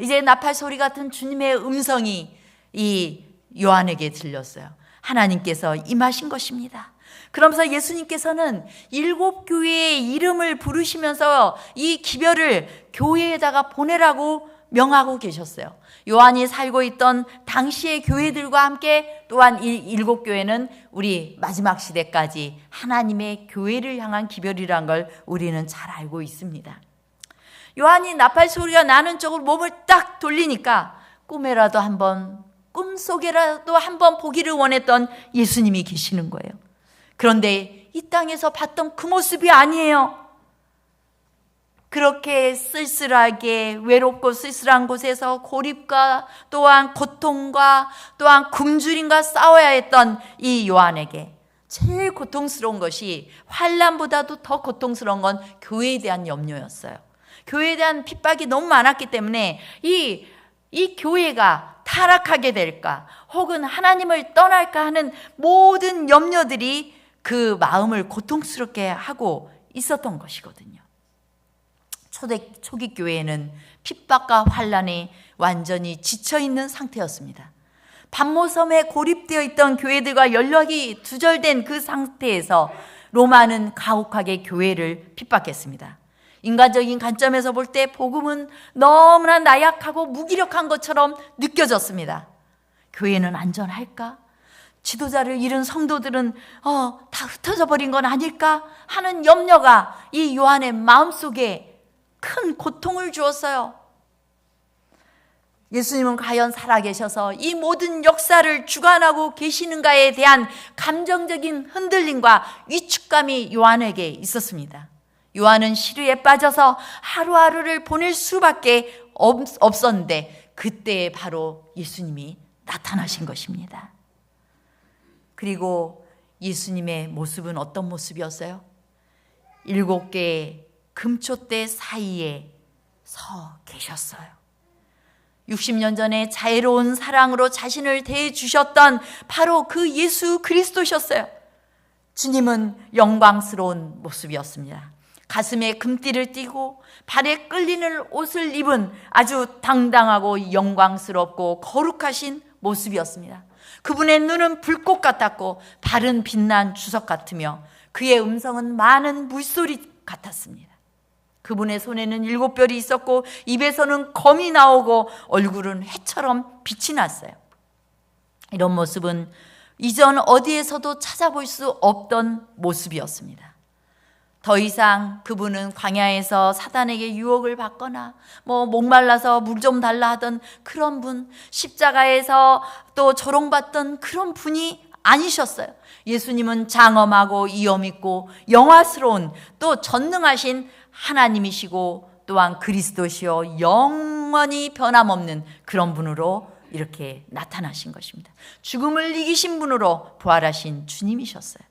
Speaker 1: 이제 나팔 소리 같은 주님의 음성이 이 요한에게 들렸어요. 하나님께서 임하신 것입니다. 그러면서 예수님께서는 7교회의 이름을 부르시면서 이 기별을 교회에다가 보내라고 명하고 계셨어요. 요한이 살고 있던 당시의 교회들과 함께 또한 7교회는 우리 마지막 시대까지 하나님의 교회를 향한 기별이란 걸 우리는 잘 알고 있습니다. 요한이 나팔 소리가 나는 쪽으로 몸을 딱 돌리니까 꿈속에라도 한번 보기를 원했던 예수님이 계시는 거예요. 그런데 이 땅에서 봤던 그 모습이 아니에요. 그렇게 쓸쓸하게 외롭고 쓸쓸한 곳에서 고립과 또한 고통과 또한 굶주림과 싸워야 했던 이 요한에게 제일 고통스러운 것이, 환난보다도 더 고통스러운 건 교회에 대한 염려였어요. 교회에 대한 핍박이 너무 많았기 때문에 이 교회가 타락하게 될까 혹은 하나님을 떠날까 하는 모든 염려들이 그 마음을 고통스럽게 하고 있었던 것이거든요. 초기 교회는 핍박과 환난에 완전히 지쳐있는 상태였습니다. 반모섬에 고립되어 있던 교회들과 연락이 두절된 그 상태에서 로마는 가혹하게 교회를 핍박했습니다. 인간적인 관점에서 볼 때 복음은 너무나 나약하고 무기력한 것처럼 느껴졌습니다. 교회는 안전할까? 지도자를 잃은 성도들은 다 흩어져 버린 건 아닐까 하는 염려가 이 요한의 마음속에 큰 고통을 주었어요. 예수님은 과연 살아계셔서 이 모든 역사를 주관하고 계시는가에 대한 감정적인 흔들림과 위축감이 요한에게 있었습니다. 요한은 시류에 빠져서 하루하루를 보낼 수밖에 없었는데 그때 바로 예수님이 나타나신 것입니다. 그리고 예수님의 모습은 어떤 모습이었어요? 7개의 금초대 사이에 서 계셨어요. 60년 전에 자애로운 사랑으로 자신을 대해주셨던 바로 그 예수 그리스도셨어요. 주님은 영광스러운 모습이었습니다. 가슴에 금띠를 띠고 발에 끌리는 옷을 입은 아주 당당하고 영광스럽고 거룩하신 모습이었습니다. 그분의 눈은 불꽃 같았고 발은 빛난 주석 같으며 그의 음성은 많은 물소리 같았습니다. 그분의 손에는 7별이 있었고 입에서는 검이 나오고 얼굴은 해처럼 빛이 났어요. 이런 모습은 이전 어디에서도 찾아볼 수 없던 모습이었습니다. 더 이상 그분은 광야에서 사단에게 유혹을 받거나 목말라서 물 좀 달라 하던 그런 분, 십자가에서 또 조롱받던 그런 분이 아니셨어요. 예수님은 장엄하고 위엄 있고 영화스러운 또 전능하신 하나님이시고 또한 그리스도시요 영원히 변함없는 그런 분으로 이렇게 나타나신 것입니다. 죽음을 이기신 분으로 부활하신 주님이셨어요.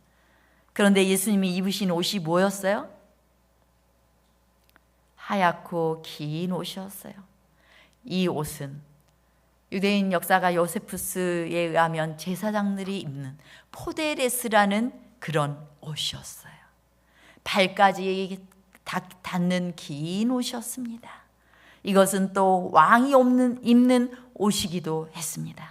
Speaker 1: 그런데 예수님이 입으신 옷이 뭐였어요? 하얗고 긴 옷이었어요. 이 옷은 유대인 역사가 요세푸스에 의하면 제사장들이 입는 포데레스라는 그런 옷이었어요. 발까지 닿는 긴 옷이었습니다. 이것은 또 왕이 입는 옷이기도 했습니다.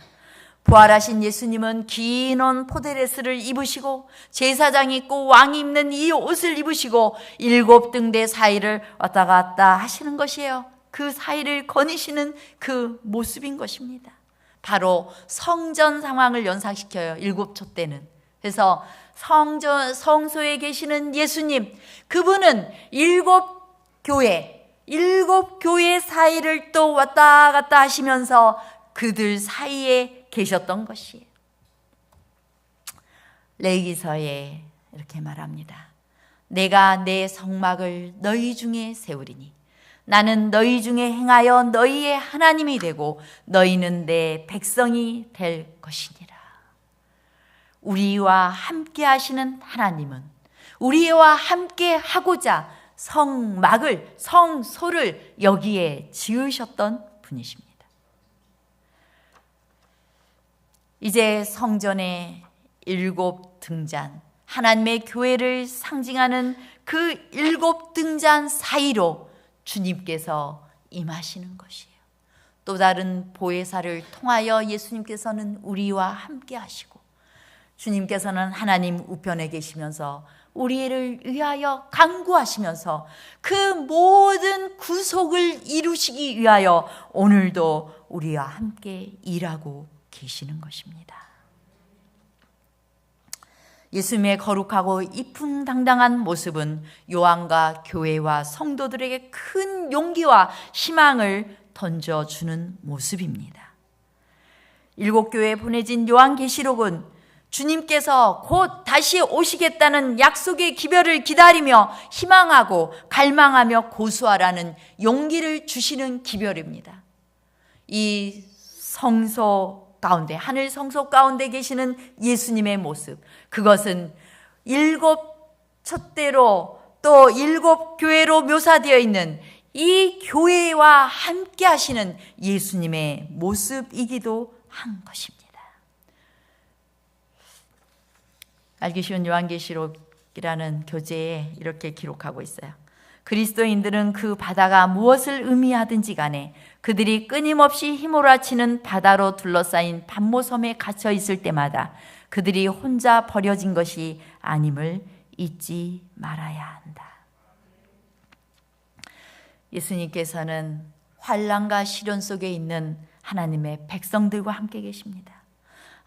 Speaker 1: 부활하신 예수님은 긴 옷 포데레스를 입으시고 제사장이 입고 왕이 입는 이 옷을 입으시고 7등대 사이를 왔다 갔다 하시는 것이에요. 그 사이를 거니시는 그 모습인 것입니다. 바로 성전 상황을 연상시켜요. 7촛대는. 그래서 성소에 계시는 예수님, 그분은 7교회 사이를 또 왔다 갔다 하시면서 그들 사이에 계셨던 것이에요. 레위기서에 이렇게 말합니다. 내가 내 성막을 너희 중에 세우리니 나는 너희 중에 행하여 너희의 하나님이 되고 너희는 내 백성이 될 것이니라. 우리와 함께 하시는 하나님은 우리와 함께 하고자 성소를 여기에 지으셨던 분이십니다. 이제 성전의 7등잔, 하나님의 교회를 상징하는 그 7등잔 사이로 주님께서 임하시는 것이에요. 또 다른 보혜사를 통하여 예수님께서는 우리와 함께 하시고, 주님께서는 하나님 우편에 계시면서 우리를 위하여 간구하시면서 그 모든 구속을 이루시기 위하여 오늘도 우리와 함께 일하고 계시는 것입니다. 예수님의 거룩하고 이풍당당한 모습은 요한과 교회와 성도들에게 큰 용기와 희망을 던져주는 모습입니다. 7교회에 보내진 요한계시록은 주님께서 곧 다시 오시겠다는 약속의 기별을 기다리며 희망하고 갈망하며 고수하라는 용기를 주시는 기별입니다. 이 성소 가운데, 하늘 성소 가운데 계시는 예수님의 모습, 그것은 7 촛대로 또 7교회로 묘사되어 있는 이 교회와 함께 하시는 예수님의 모습이기도 한 것입니다. 알기 쉬운 요한계시록이라는 교재에 이렇게 기록하고 있어요. 그리스도인들은 그 바다가 무엇을 의미하든지 간에 그들이 끊임없이 휘몰아치는 바다로 둘러싸인 반모섬에 갇혀 있을 때마다 그들이 혼자 버려진 것이 아님을 잊지 말아야 한다. 예수님께서는 환난과 시련 속에 있는 하나님의 백성들과 함께 계십니다.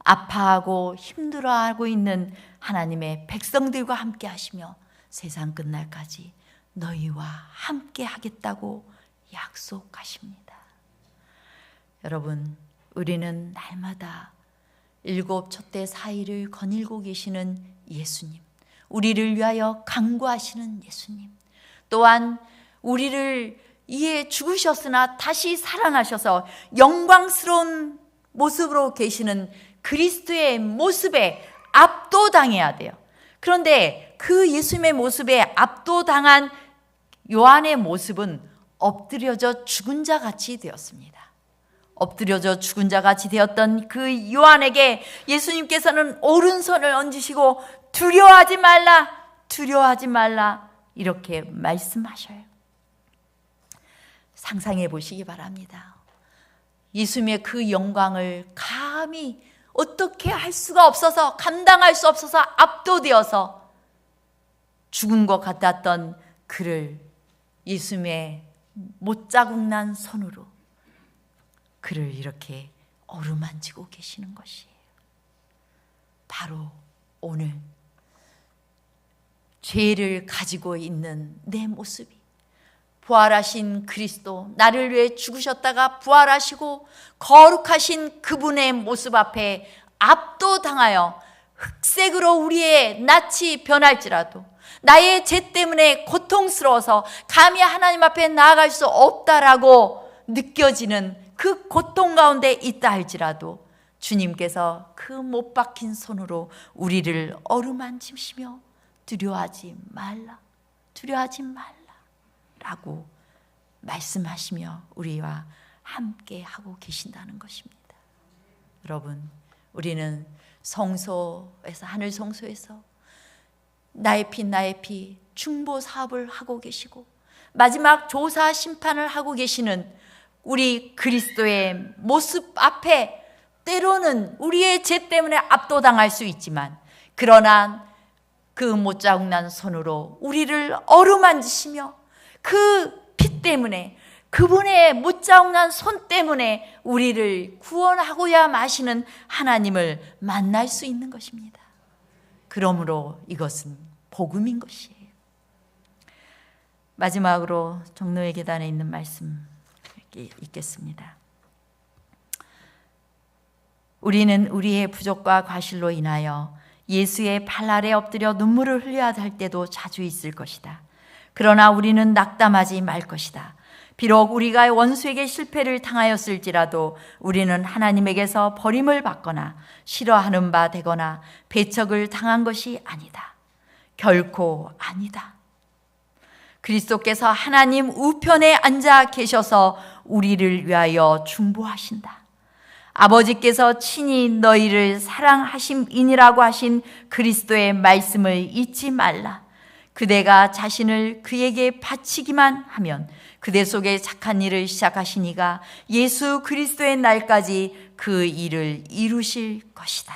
Speaker 1: 아파하고 힘들어하고 있는 하나님의 백성들과 함께 하시며 세상 끝날까지 너희와 함께 하겠다고 약속하십니다. 여러분, 우리는 날마다 7 촛대 사이를 거닐고 계시는 예수님, 우리를 위하여 간구하시는 예수님, 또한 우리를 위해 죽으셨으나 다시 살아나셔서 영광스러운 모습으로 계시는 그리스도의 모습에 압도당해야 돼요. 그런데 그 예수님의 모습에 압도당한 요한의 모습은 엎드려져 죽은 자 같이 되었습니다. 엎드려져 죽은 자 같이 되었던 그 요한에게 예수님께서는 오른손을 얹으시고 두려워하지 말라, 두려워하지 말라 이렇게 말씀하셔요. 상상해 보시기 바랍니다. 예수님의 그 영광을 감히 어떻게 할 수가 없어서, 감당할 수 없어서 압도되어서 죽은 것 같았던 그를 예수님의 못자국 난 손으로 그를 이렇게 어루만지고 계시는 것이에요. 바로 오늘 죄를 가지고 있는 내 모습이, 부활하신 그리스도, 나를 위해 죽으셨다가 부활하시고 거룩하신 그분의 모습 앞에 압도당하여 흑색으로 우리의 낯이 변할지라도, 나의 죄 때문에 고통스러워서 감히 하나님 앞에 나아갈 수 없다라고 느껴지는 그 고통 가운데 있다 할지라도 주님께서 그 못 박힌 손으로 우리를 어루만지시며 두려워하지 말라, 두려워하지 말라 라고 말씀하시며 우리와 함께 하고 계신다는 것입니다. 여러분, 우리는 성소에서, 하늘 성소에서 나의 피 중보 사업을 하고 계시고 마지막 조사 심판을 하고 계시는 우리 그리스도의 모습 앞에 때로는 우리의 죄 때문에 압도당할 수 있지만, 그러나 그 못자국 난 손으로 우리를 어루만지시며 그 피 때문에, 그분의 못자국 난 손 때문에 우리를 구원하고야 마시는 하나님을 만날 수 있는 것입니다. 그러므로 이것은 복음인 것이에요. 마지막으로 종로의 계단에 있는 말씀 읽겠습니다. 우리는 우리의 부족과 과실로 인하여 예수의 발 아래 엎드려 눈물을 흘려야 할 때도 자주 있을 것이다. 그러나 우리는 낙담하지 말 것이다. 비록 우리가 원수에게 실패를 당하였을지라도 우리는 하나님에게서 버림을 받거나 싫어하는 바 되거나 배척을 당한 것이 아니다. 결코 아니다. 그리스도께서 하나님 우편에 앉아 계셔서 우리를 위하여 중보하신다. 아버지께서 친히 너희를 사랑하심이니라고 하신 그리스도의 말씀을 잊지 말라. 그대가 자신을 그에게 바치기만 하면 그대 속에 착한 일을 시작하신 이가 예수 그리스도의 날까지 그 일을 이루실 것이다.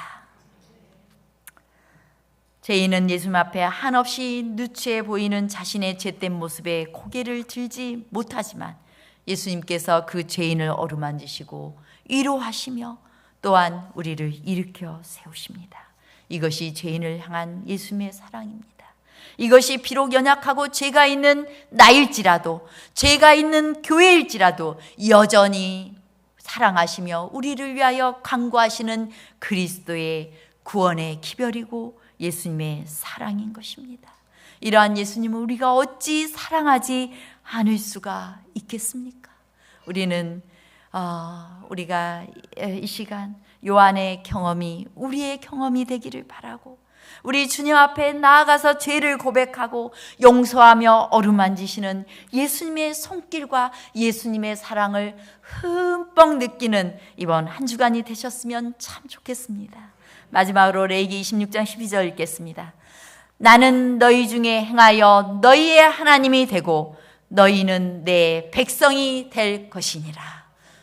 Speaker 1: 죄인은 예수님 앞에 한없이 누추해 보이는 자신의 죄된 모습에 고개를 들지 못하지만 예수님께서 그 죄인을 어루만지시고 위로하시며 또한 우리를 일으켜 세우십니다. 이것이 죄인을 향한 예수님의 사랑입니다. 이것이 비록 연약하고 죄가 있는 나일지라도, 죄가 있는 교회일지라도 여전히 사랑하시며 우리를 위하여 간구하시는 그리스도의 구원의 기별이고 예수님의 사랑인 것입니다. 이러한 예수님을 우리가 어찌 사랑하지 않을 수가 있겠습니까? 우리가 이 시간 요한의 경험이 우리의 경험이 되기를 바라고, 우리 주님 앞에 나아가서 죄를 고백하고 용서하며 어루만지시는 예수님의 손길과 예수님의 사랑을 흠뻑 느끼는 이번 한 주간이 되셨으면 참 좋겠습니다. 마지막으로 레위기 26장 12절 읽겠습니다. 나는 너희 중에 행하여 너희의 하나님이 되고 너희는 내 백성이 될 것이니라.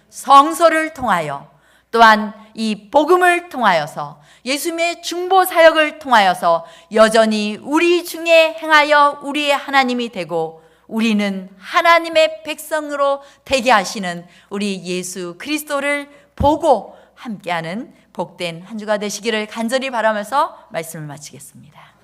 Speaker 1: 성서를 통하여 또한 이 복음을 통하여서 예수님의 중보 사역을 통하여서 여전히 우리 중에 행하여 우리의 하나님이 되고 우리는 하나님의 백성으로 되게 하시는 우리 예수 그리스도를 보고 함께하는 복된 한 주가 되시기를 간절히 바라면서 말씀을 마치겠습니다.